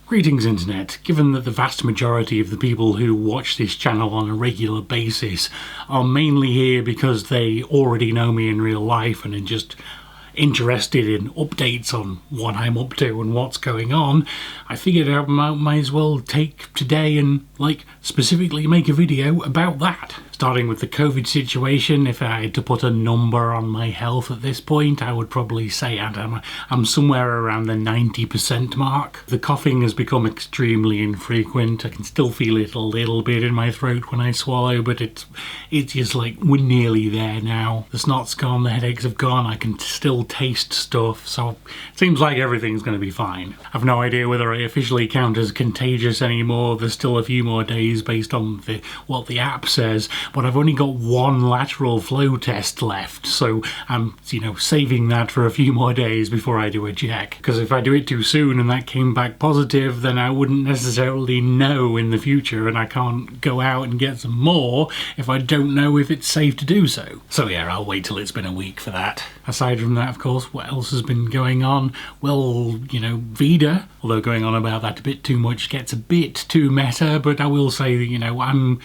Greetings Internet. Given that the vast majority of the people who watch this channel on a regular basis are mainly here because they already know me in real life and are just interested in updates on what I'm up to and what's going on, I figured I might as well take today and specifically make a video about that. Starting with the COVID situation, if I had to put a number on my health at this point, I would probably say I'm somewhere around the 90% mark. The coughing has become extremely infrequent. I can still feel it a little bit in my throat when I swallow, but it's just like we're nearly there now. The snot's gone, the headaches have gone, I can still taste stuff, so it seems like everything's going to be fine. I've no idea whether I officially count as contagious anymore. There's still a few more days based on what the app says, but I've only got one lateral flow test left, so I'm saving that for a few more days before I do a check, because if I do it too soon and that came back positive, then I wouldn't necessarily know in the future, and I can't go out and get some more if I don't know if it's safe to do so. So yeah, I'll wait till it's been a week for that. Aside from that, of course, what else has been going on? Well, VEDA', although going on about that a bit too much gets a bit too meta, but I will say that, I'm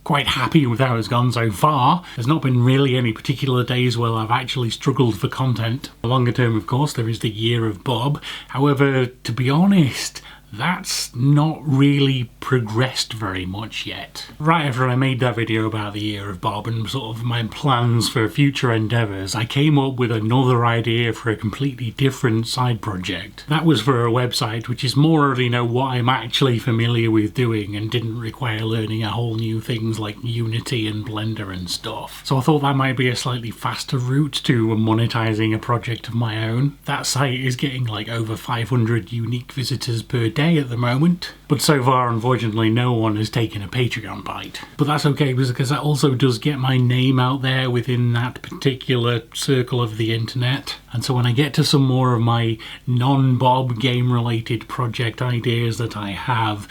quite happy with how it's gone so far. There's not been really any particular days where I've actually struggled for content. Longer term, of course, there is the Year of Bob. However, to be honest, that's not really progressed very much yet. Right after I made that video about the Year of Bob and sort of my plans for future endeavours, I came up with another idea for a completely different side project. That was for a website which is more of, what I'm actually familiar with doing and didn't require learning a whole new things like Unity and Blender and stuff. So I thought that might be a slightly faster route to monetising a project of my own. That site is getting over 500 unique visitors per day at the moment, but so far unfortunately no one has taken a Patreon bite. But that's okay, because that also does get my name out there within that particular circle of the internet, and so when I get to some more of my non-Bob game related project ideas that I have,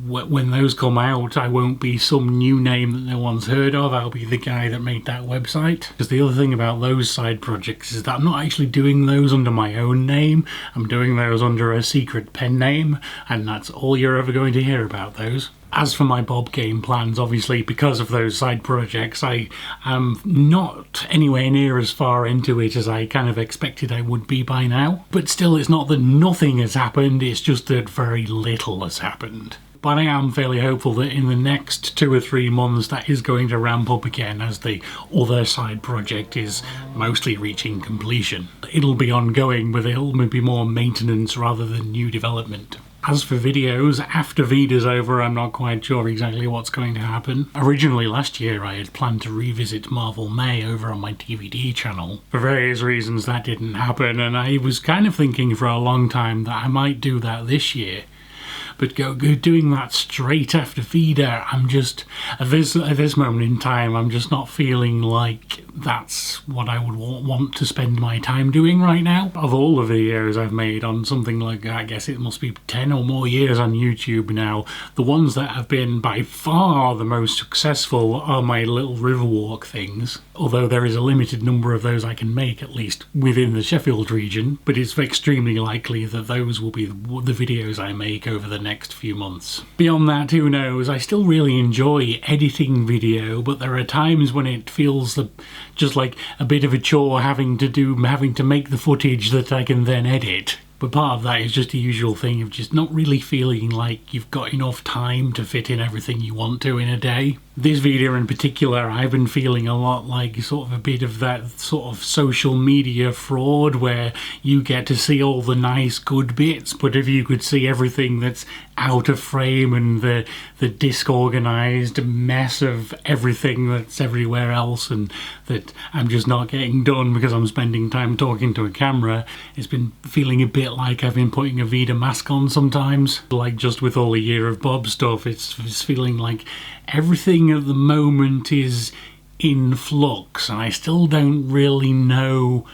when those come out, I won't be some new name that no one's heard of. I'll be the guy that made that website. Because the other thing about those side projects is that I'm not actually doing those under my own name. I'm doing those under a secret pen name, and that's all you're ever going to hear about those. As for my Bob game plans, obviously because of those side projects, I am not anywhere near as far into it as I kind of expected I would be by now. But still, it's not that nothing has happened, it's just that very little has happened. But I am fairly hopeful that in the next 2 or 3 months that is going to ramp up again as the other side project is mostly reaching completion. It'll be ongoing, but it'll be more maintenance rather than new development. As for videos, after VEDA's over, I'm not quite sure exactly what's going to happen. Originally last year I had planned to revisit Marvel May over on my DVD channel. For various reasons that didn't happen, and I was kind of thinking for a long time that I might do that this year. But doing that straight after VEDA', I'm just, at this moment in time, I'm just not feeling like that's what I would want to spend my time doing right now. Of all the videos I've made on something like, I guess it must be 10 or more years on YouTube now, the ones that have been by far the most successful are my little Riverwalk things. Although there is a limited number of those I can make, at least within the Sheffield region, but it's extremely likely that those will be the videos I make over the next few months. Beyond that, who knows? I still really enjoy editing video, but there are times when it feels just like a bit of a chore having to make the footage that I can then edit. But part of that is just the usual thing of just not really feeling like you've got enough time to fit in everything you want to in a day. This video in particular, I've been feeling a lot like sort of a bit of that sort of social media fraud where you get to see all the nice good bits, but if you could see everything that's out of frame and the disorganized mess of everything that's everywhere else and that I'm just not getting done because I'm spending time talking to a camera, it's been feeling a bit like I've been putting a VEDA mask on sometimes. Like just with all the Year of Bob stuff, it's feeling like everything at the moment is in flux and I still don't really know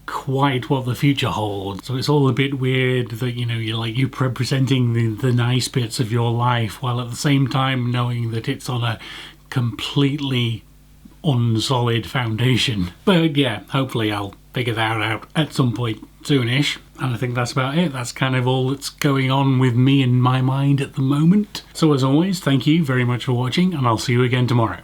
quite what the future holds. So it's all a bit weird that, you're presenting the nice bits of your life while at the same time knowing that it's on a completely unsolid foundation. But yeah, hopefully I'll figure that out at some point soonish. And I think that's about it. That's kind of all that's going on with me in my mind at the moment. So as always, thank you very much for watching, and I'll see you again tomorrow.